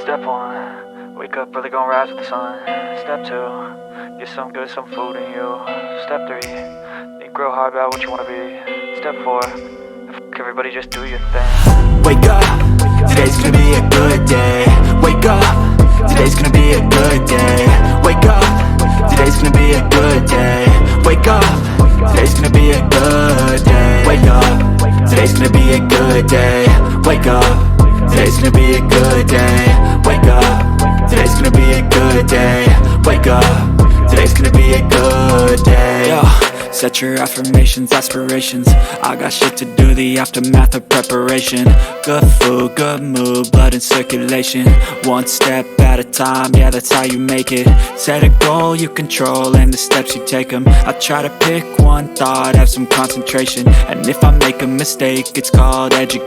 Step 1, wake up early, gonna rise with the sun. Step 2, get some good, some food in you. Step 3, think real hard about what you wanna be. Step 4, fuck everybody, just do your thing. Wake up, today's gonna be a good day. Wake up, today's gonna be a good day. Wake up, today's gonna be a good day. Wake up, today's gonna be a good day. Wake up, today's gonna be a good day. Wake up, today's gonna be a good day. Wake up, today's gonna be a good day. Wake up, today's gonna be a good day. Yo, set your affirmations, aspirations. I got shit to do, the aftermath of preparation. Good food, good mood, blood in circulation. One step at a time, yeah, that's how you make it. Set a goal you control and the steps you take them. I try to pick one thought, have some concentration. And if I make a mistake, it's called education.